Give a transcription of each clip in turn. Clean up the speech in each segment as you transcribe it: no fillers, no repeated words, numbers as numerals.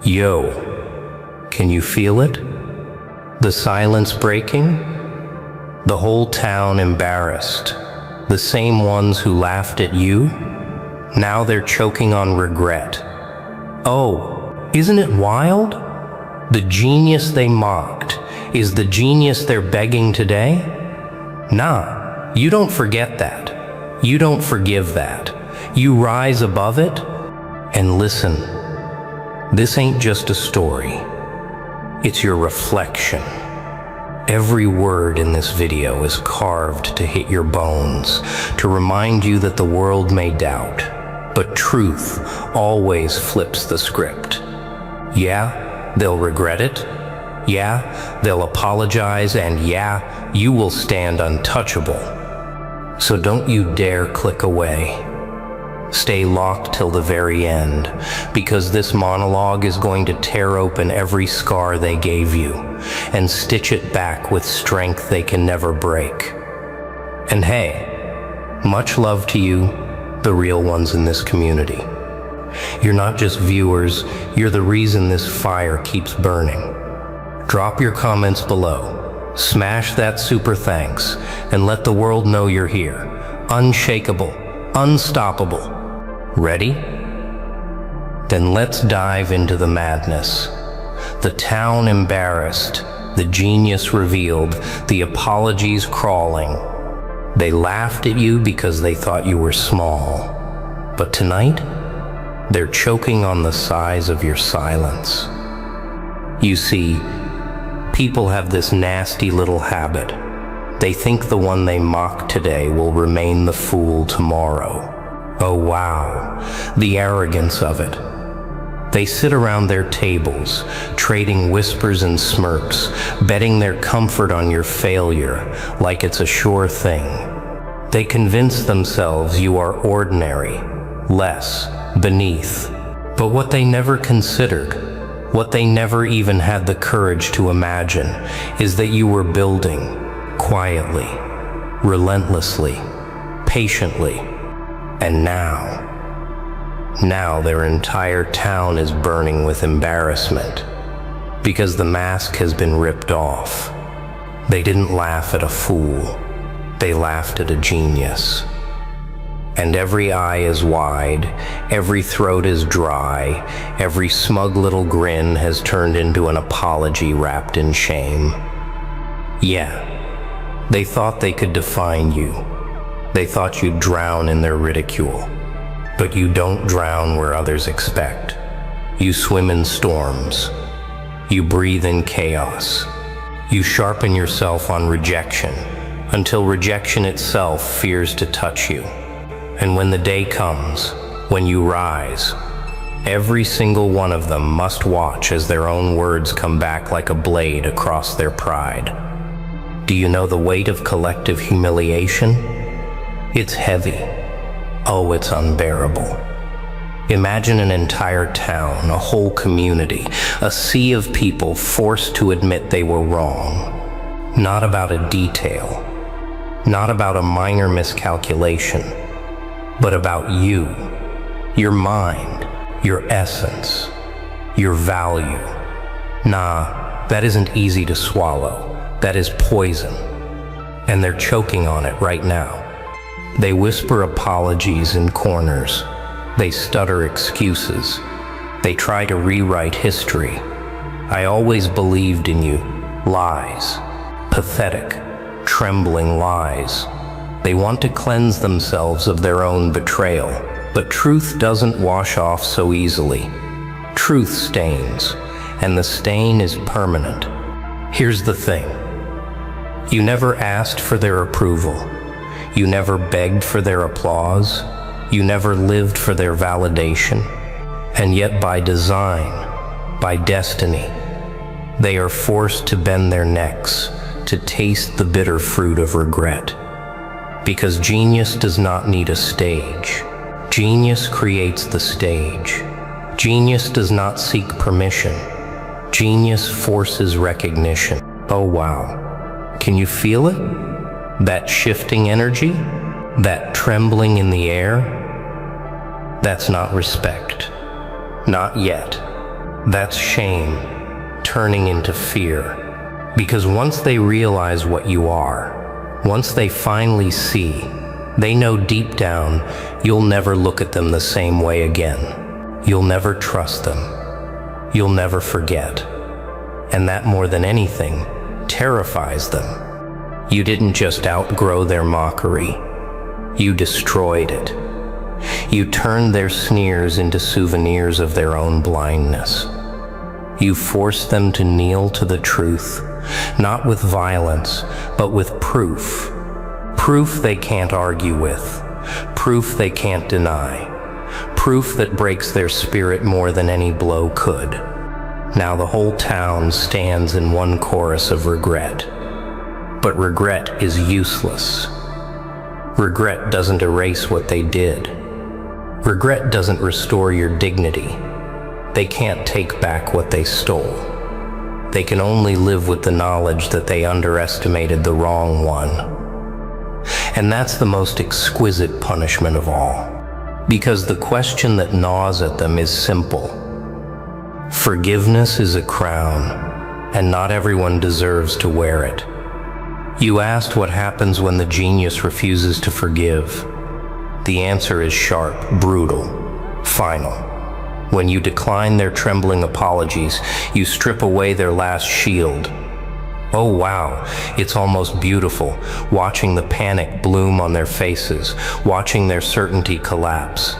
Yo, can you feel it? The silence breaking? The whole town embarrassed. The same ones who laughed at you? Now they're choking on regret. Oh, isn't it wild? The genius they mocked is the genius they're begging today? Nah, you don't forget that. You don't forgive that. You rise above it and listen. This ain't just a story. It's your reflection. Every word in this video is carved to hit your bones, to remind you that the world may doubt, but truth always flips the script. Yeah, they'll regret it. Yeah, they'll apologize, and yeah, you will stand untouchable. So don't you dare click away. Stay locked till the very end, because this monologue is going to tear open every scar they gave you and stitch it back with strength they can never break. And hey, much love to you, the real ones in this community. You're not just viewers, you're the reason this fire keeps burning. Drop your comments below, smash that super thanks, and let the world know you're here. Unshakable, unstoppable. Ready? Then let's dive into the madness. The town embarrassed, the genius revealed, the apologies crawling. They laughed at you because they thought you were small. But tonight, they're choking on the size of your silence. You see, people have this nasty little habit. They think the one they mock today will remain the fool tomorrow. Oh wow, the arrogance of it. They sit around their tables, trading whispers and smirks, betting their comfort on your failure like it's a sure thing. They convince themselves you are ordinary, less, beneath. But what they never considered, what they never even had the courage to imagine, is that you were building, quietly, relentlessly, patiently. And now their entire town is burning with embarrassment because the mask has been ripped off. They didn't laugh at a fool, they laughed at a genius. And every eye is wide, every throat is dry, every smug little grin has turned into an apology wrapped in shame. Yeah, they thought they could define you. They thought you'd drown in their ridicule. But you don't drown where others expect. You swim in storms. You breathe in chaos. You sharpen yourself on rejection until rejection itself fears to touch you. And when the day comes, when you rise, every single one of them must watch as their own words come back like a blade across their pride. Do you know the weight of collective humiliation? It's heavy. Oh, it's unbearable. Imagine an entire town, a whole community, a sea of people forced to admit they were wrong. Not about a detail, not about a minor miscalculation, but about you, your mind, your essence, your value. Nah, that isn't easy to swallow. That is poison. And they're choking on it right now. They whisper apologies in corners. They stutter excuses. They try to rewrite history. I always believed in you. Lies. Pathetic, trembling lies. They want to cleanse themselves of their own betrayal. But truth doesn't wash off so easily. Truth stains, and the stain is permanent. Here's the thing. You never asked for their approval. You never begged for their applause. You never lived for their validation. And yet by design, by destiny, they are forced to bend their necks to taste the bitter fruit of regret. Because genius does not need a stage. Genius creates the stage. Genius does not seek permission. Genius forces recognition. Oh wow, can you feel it? That shifting energy, that trembling in the air, that's not respect. Not yet. That's shame turning into fear. Because once they realize what you are, once they finally see, they know deep down you'll never look at them the same way again. You'll never trust them. You'll never forget. And that, more than anything, terrifies them. You didn't just outgrow their mockery. You destroyed it. You turned their sneers into souvenirs of their own blindness. You forced them to kneel to the truth, not with violence, but with proof. Proof they can't argue with. Proof they can't deny. Proof that breaks their spirit more than any blow could. Now the whole town stands in one chorus of regret. But regret is useless. Regret doesn't erase what they did. Regret doesn't restore your dignity. They can't take back what they stole. They can only live with the knowledge that they underestimated the wrong one. And that's the most exquisite punishment of all. Because the question that gnaws at them is simple. Forgiveness is a crown, and not everyone deserves to wear it. You asked what happens when the genius refuses to forgive. The answer is sharp, brutal, final. When you decline their trembling apologies, you strip away their last shield. Oh wow, it's almost beautiful, watching the panic bloom on their faces, watching their certainty collapse.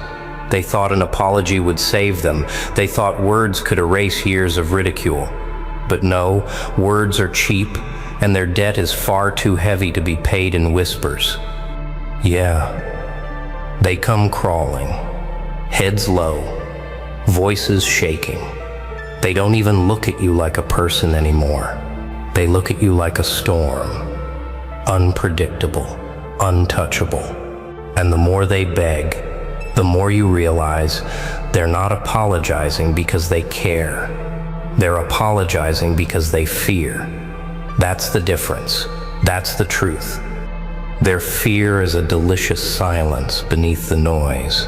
They thought an apology would save them. They thought words could erase years of ridicule. But no, words are cheap, and their debt is far too heavy to be paid in whispers. Yeah. They come crawling, heads low, voices shaking. They don't even look at you like a person anymore. They look at you like a storm, unpredictable, untouchable. And the more they beg, the more you realize they're not apologizing because they care. They're apologizing because they fear. That's the difference. That's the truth. Their fear is a delicious silence beneath the noise.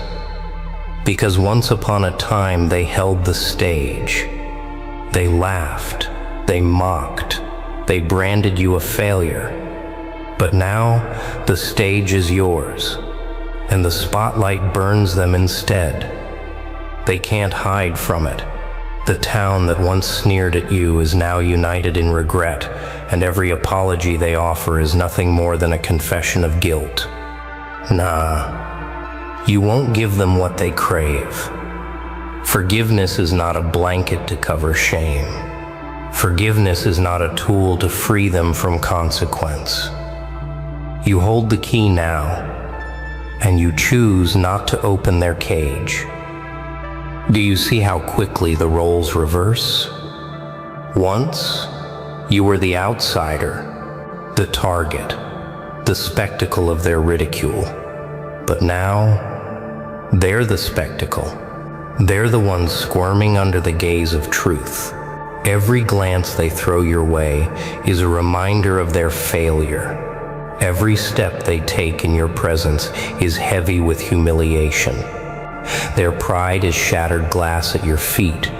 Because once upon a time they held the stage. They laughed, they mocked, they branded you a failure. But now the stage is yours, and the spotlight burns them instead. They can't hide from it. The town that once sneered at you is now united in regret, and every apology they offer is nothing more than a confession of guilt. Nah, you won't give them what they crave. Forgiveness is not a blanket to cover shame. Forgiveness is not a tool to free them from consequence. You hold the key now, and you choose not to open their cage. Do you see how quickly the roles reverse? Once, you were the outsider, the target, the spectacle of their ridicule. But now, they're the spectacle. They're the ones squirming under the gaze of truth. Every glance they throw your way is a reminder of their failure. Every step they take in your presence is heavy with humiliation. Their pride is shattered glass at your feet,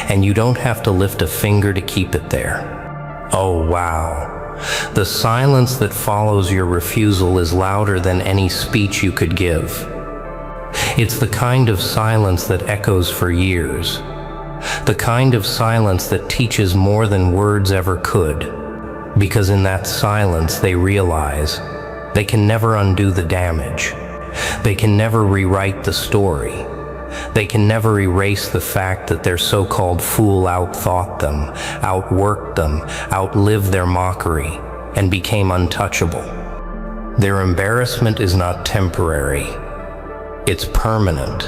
and you don't have to lift a finger to keep it there. Oh wow, the silence that follows your refusal is louder than any speech you could give. It's the kind of silence that echoes for years, the kind of silence that teaches more than words ever could, because in that silence they realize they can never undo the damage. They can never rewrite the story. They can never erase the fact that their so-called fool outthought them, outworked them, outlived their mockery, and became untouchable. Their embarrassment is not temporary. It's permanent.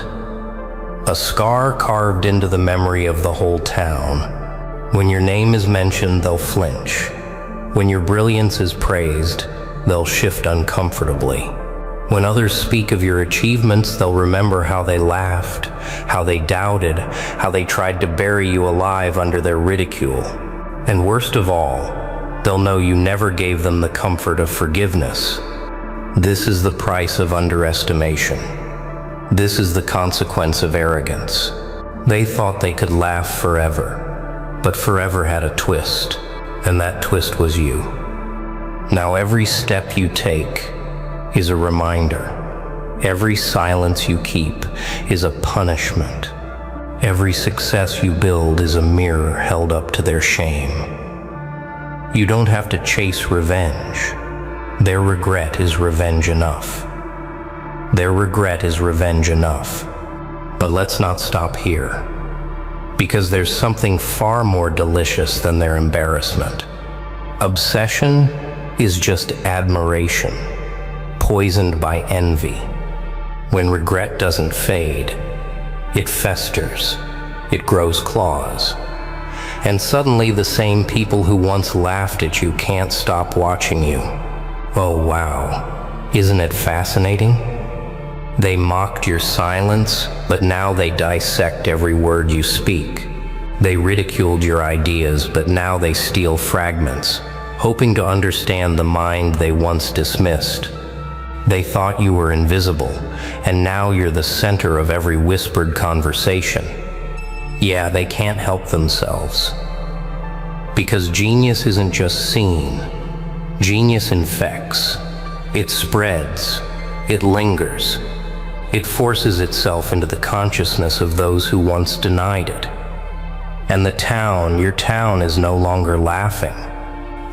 A scar carved into the memory of the whole town. When your name is mentioned, they'll flinch. When your brilliance is praised, they'll shift uncomfortably. When others speak of your achievements, they'll remember how they laughed, how they doubted, how they tried to bury you alive under their ridicule. And worst of all, they'll know you never gave them the comfort of forgiveness. This is the price of underestimation. This is the consequence of arrogance. They thought they could laugh forever, but forever had a twist, and that twist was you. Now every step you take is a reminder. Every silence you keep is a punishment. Every success you build is a mirror held up to their shame. You don't have to chase revenge. Their regret is revenge enough. Their regret is revenge enough. But let's not stop here, because there's something far more delicious than their embarrassment. Obsession is just admiration, poisoned by envy. When regret doesn't fade, it festers, it grows claws. And suddenly the same people who once laughed at you can't stop watching you. Oh wow, isn't it fascinating? They mocked your silence, but now they dissect every word you speak. They ridiculed your ideas, but now they steal fragments, hoping to understand the mind they once dismissed. They thought you were invisible, and now you're the center of every whispered conversation. Yeah, they can't help themselves. Because genius isn't just seen. Genius infects. It spreads. It lingers. It forces itself into the consciousness of those who once denied it. And the town, your town, is no longer laughing.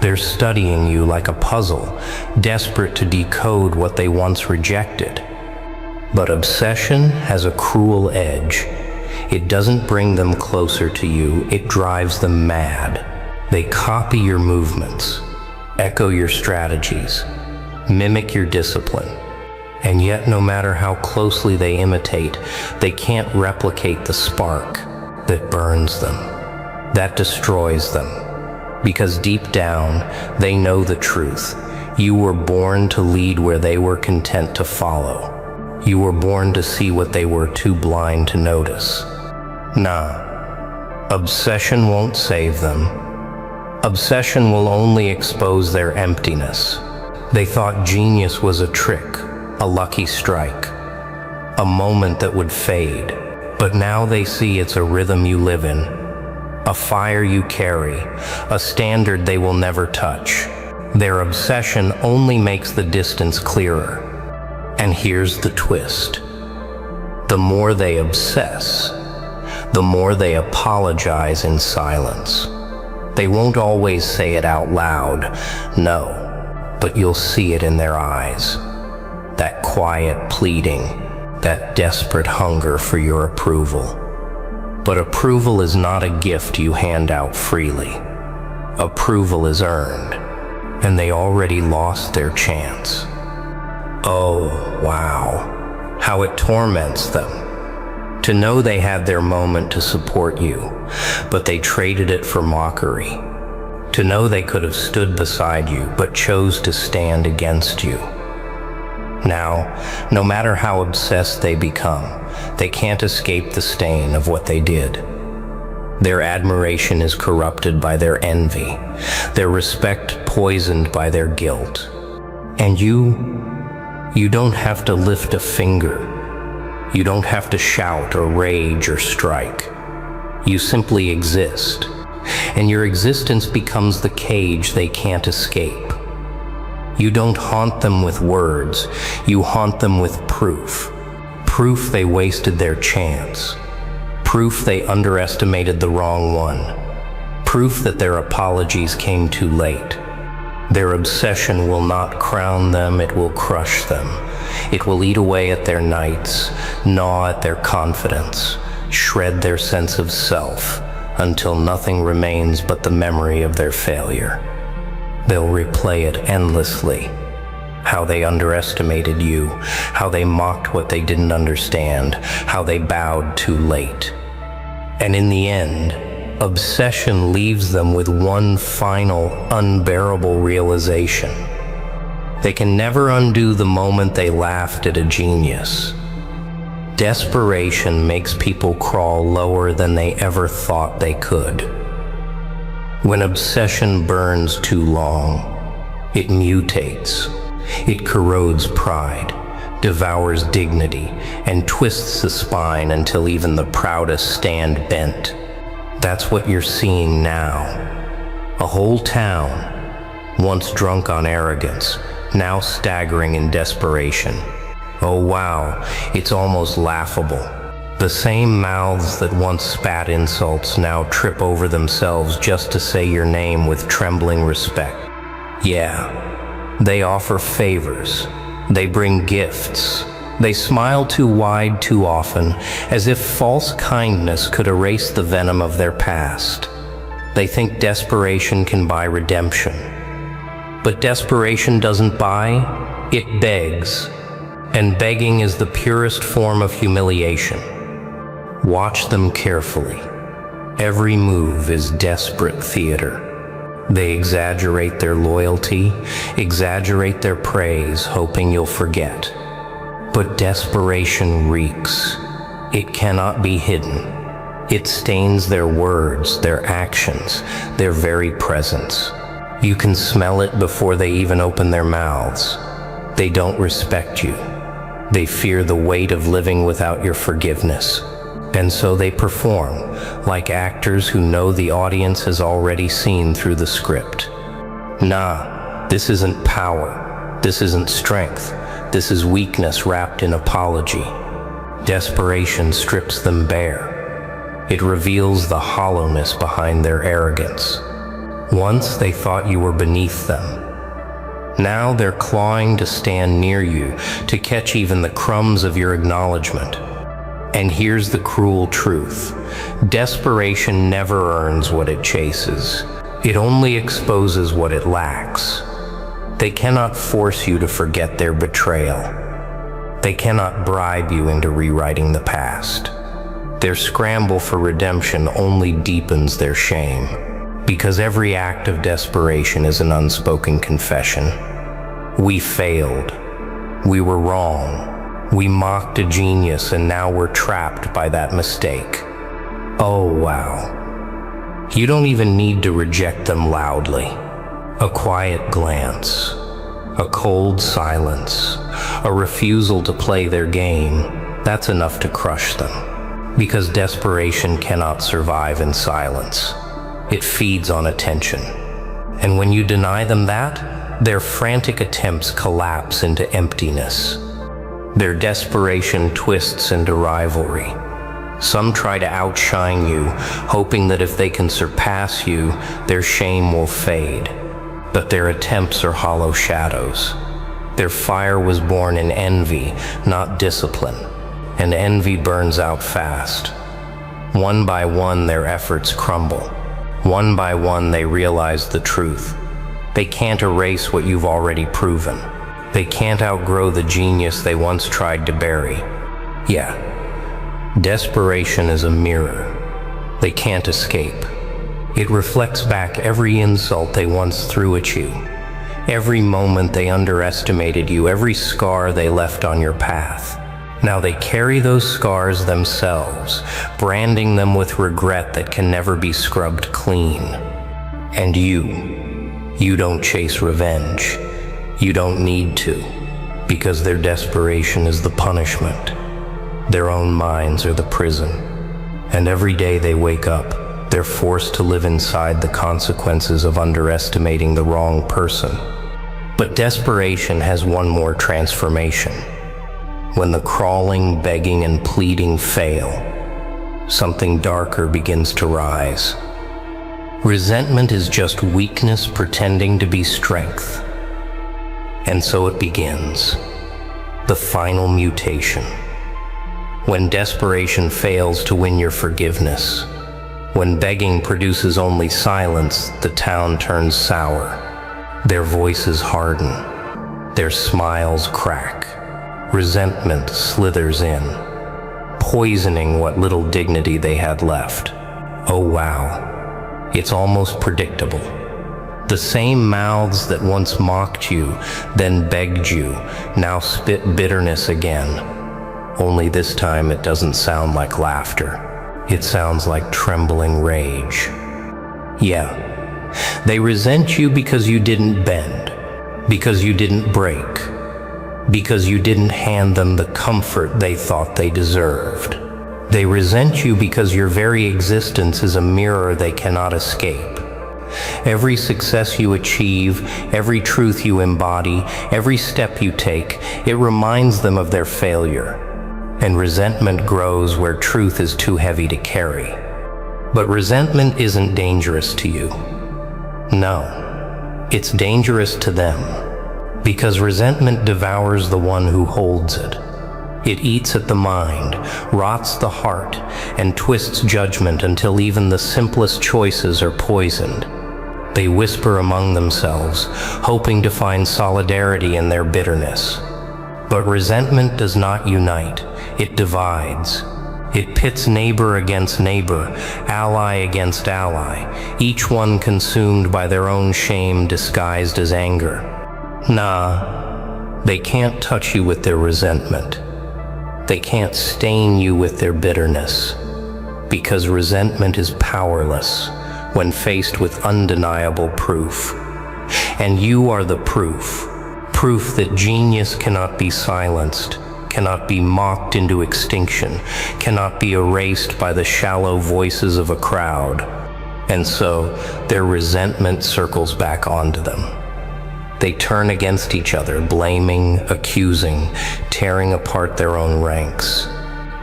They're studying you like a puzzle, desperate to decode what they once rejected. But obsession has a cruel edge. It doesn't bring them closer to you, it drives them mad. They copy your movements, echo your strategies, mimic your discipline. And yet, no matter how closely they imitate, they can't replicate the spark that burns them, that destroys them. Because deep down, they know the truth. You were born to lead where they were content to follow. You were born to see what they were too blind to notice. Nah, obsession won't save them. Obsession will only expose their emptiness. They thought genius was a trick, a lucky strike, a moment that would fade. But now they see it's a rhythm you live in, a fire you carry, a standard they will never touch. Their obsession only makes the distance clearer. And here's the twist. The more they obsess, the more they apologize in silence. They won't always say it out loud, no, but you'll see it in their eyes. That quiet pleading, that desperate hunger for your approval. But approval is not a gift you hand out freely. Approval is earned, and they already lost their chance. Oh, wow, how it torments them. To know they had their moment to support you, but they traded it for mockery. To know they could have stood beside you, but chose to stand against you. Now, no matter how obsessed they become, they can't escape the stain of what they did. Their admiration is corrupted by their envy, their respect poisoned by their guilt. And you don't have to lift a finger. You don't have to shout or rage or strike. You simply exist, and your existence becomes the cage they can't escape. You don't haunt them with words, you haunt them with proof. Proof they wasted their chance. Proof they underestimated the wrong one. Proof that their apologies came too late. Their obsession will not crown them, it will crush them. It will eat away at their nights, gnaw at their confidence, shred their sense of self, until nothing remains but the memory of their failure. They'll replay it endlessly. How they underestimated you, how they mocked what they didn't understand, how they bowed too late. And in the end, obsession leaves them with one final, unbearable realization. They can never undo the moment they laughed at a genius. Desperation makes people crawl lower than they ever thought they could. When obsession burns too long, it mutates. It corrodes pride, devours dignity, and twists the spine until even the proudest stand bent. That's what you're seeing now. A whole town, once drunk on arrogance, now staggering in desperation. Oh wow, it's almost laughable. The same mouths that once spat insults now trip over themselves just to say your name with trembling respect. Yeah, they offer favors. They bring gifts. They smile too wide too often, as if false kindness could erase the venom of their past. They think desperation can buy redemption. But desperation doesn't buy, it begs. And begging is the purest form of humiliation. Watch them carefully. Every move is desperate theater. They exaggerate their loyalty, exaggerate their praise, hoping you'll forget. But desperation reeks. It cannot be hidden. It stains their words, their actions, their very presence. You can smell it before they even open their mouths. They don't respect you. They fear the weight of living without your forgiveness. And so they perform, like actors who know the audience has already seen through the script. Nah, this isn't power. This isn't strength. This is weakness wrapped in apology. Desperation strips them bare. It reveals the hollowness behind their arrogance. Once they thought you were beneath them. Now they're clawing to stand near you, to catch even the crumbs of your acknowledgement. And here's the cruel truth. Desperation never earns what it chases. It only exposes what it lacks. They cannot force you to forget their betrayal. They cannot bribe you into rewriting the past. Their scramble for redemption only deepens their shame, because every act of desperation is an unspoken confession. We failed. We were wrong. We mocked a genius, and now we're trapped by that mistake. Oh, wow. You don't even need to reject them loudly. A quiet glance, a cold silence, a refusal to play their game, that's enough to crush them. Because desperation cannot survive in silence. It feeds on attention. And when you deny them that, their frantic attempts collapse into emptiness. Their desperation twists into rivalry. Some try to outshine you, hoping that if they can surpass you, their shame will fade. But their attempts are hollow shadows. Their fire was born in envy, not discipline, and envy burns out fast. One by one, their efforts crumble. One by one, they realize the truth. They can't erase what you've already proven. They can't outgrow the genius they once tried to bury. Yeah, desperation is a mirror. They can't escape. It reflects back every insult they once threw at you, every moment they underestimated you, every scar they left on your path. Now they carry those scars themselves, branding them with regret that can never be scrubbed clean. And you don't chase revenge. You don't need to, because their desperation is the punishment. Their own minds are the prison. And every day they wake up, they're forced to live inside the consequences of underestimating the wrong person. But desperation has one more transformation. When the crawling, begging, and pleading fail, something darker begins to rise. Resentment is just weakness pretending to be strength. And so it begins, the final mutation. When desperation fails to win your forgiveness, when begging produces only silence, the town turns sour. Their voices harden, their smiles crack. Resentment slithers in, poisoning what little dignity they had left. Oh wow, it's almost predictable. The same mouths that once mocked you, then begged you, now spit bitterness again. Only this time it doesn't sound like laughter. It sounds like trembling rage. Yeah, they resent you because you didn't bend, because you didn't break, because you didn't hand them the comfort they thought they deserved. They resent you because your very existence is a mirror they cannot escape. Every success you achieve, every truth you embody, every step you take, it reminds them of their failure. And resentment grows where truth is too heavy to carry. But resentment isn't dangerous to you. No, it's dangerous to them. Because resentment devours the one who holds it. It eats at the mind, rots the heart, and twists judgment until even the simplest choices are poisoned. They whisper among themselves, hoping to find solidarity in their bitterness. But resentment does not unite, it divides. It pits neighbor against neighbor, ally against ally, each one consumed by their own shame disguised as anger. Nah, they can't touch you with their resentment. They can't stain you with their bitterness, because resentment is powerless when faced with undeniable proof. And you are the proof. Proof that genius cannot be silenced, cannot be mocked into extinction, cannot be erased by the shallow voices of a crowd. And so, their resentment circles back onto them. They turn against each other, blaming, accusing, tearing apart their own ranks.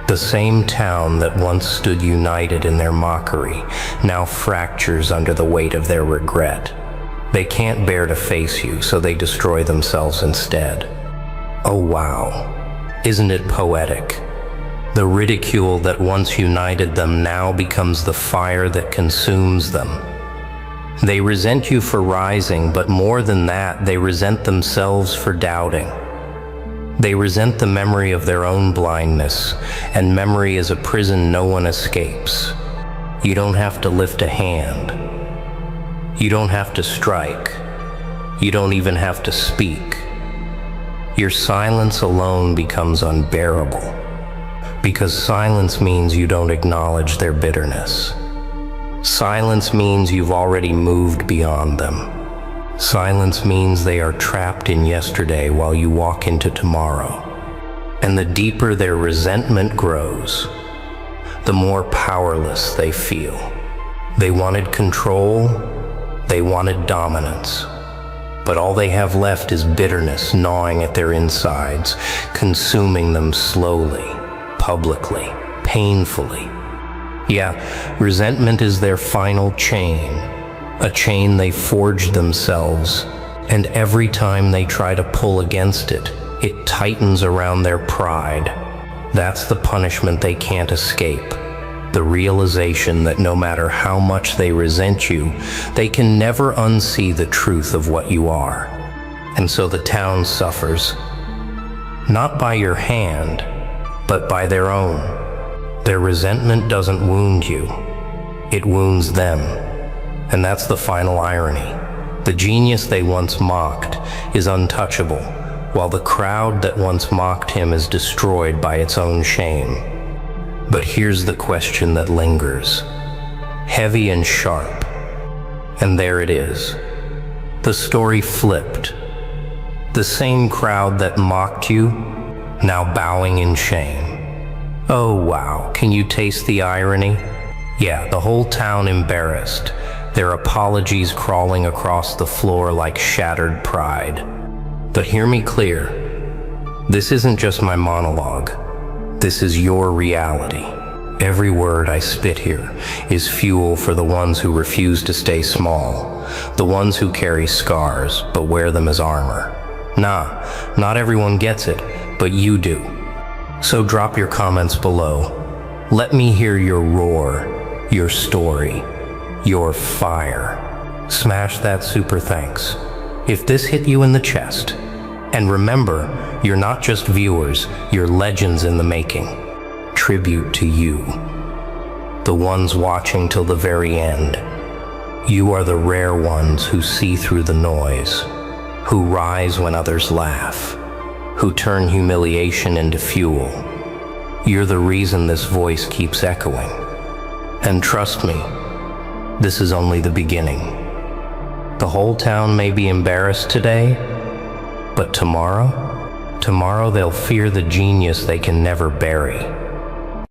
The same town that once stood united in their mockery now fractures under the weight of their regret. They can't bear to face you, so they destroy themselves instead. Oh wow, isn't it poetic? The ridicule that once united them now becomes the fire that consumes them. They resent you for rising, but more than that, they resent themselves for doubting. They resent the memory of their own blindness, and memory is a prison no one escapes. You don't have to lift a hand. You don't have to strike. You don't even have to speak. Your silence alone becomes unbearable, because silence means you don't acknowledge their bitterness. Silence means you've already moved beyond them. Silence means they are trapped in yesterday while you walk into tomorrow. And the deeper their resentment grows, the more powerless they feel. They wanted control, they wanted dominance. But all they have left is bitterness gnawing at their insides, consuming them slowly, publicly, painfully. Yeah, resentment is their final chain, a chain they forged themselves, and every time they try to pull against it, it tightens around their pride. That's the punishment they can't escape, the realization that no matter how much they resent you, they can never unsee the truth of what you are. And so the town suffers, not by your hand, but by their own. Their resentment doesn't wound you, it wounds them. And that's the final irony. The genius they once mocked is untouchable, while the crowd that once mocked him is destroyed by its own shame. But here's the question that lingers, heavy and sharp. And there it is. The story flipped. The same crowd that mocked you, now bowing in shame. Oh wow, can you taste the irony? Yeah, the whole town embarrassed, their apologies crawling across the floor like shattered pride. But hear me clear, this isn't just my monologue. This is your reality. Every word I spit here is fuel for the ones who refuse to stay small, the ones who carry scars but wear them as armor. Nah, not everyone gets it, but you do. So drop your comments below. Let me hear your roar, your story, your fire. Smash that super thanks if this hit you in the chest. And remember, you're not just viewers, you're legends in the making. Tribute to you, the ones watching till the very end. You are the rare ones who see through the noise, who rise when others laugh, who turn humiliation into fuel. You're the reason this voice keeps echoing. And trust me, this is only the beginning. The whole town may be embarrassed today, but tomorrow, Tomorrow they'll fear the genius they can never bury.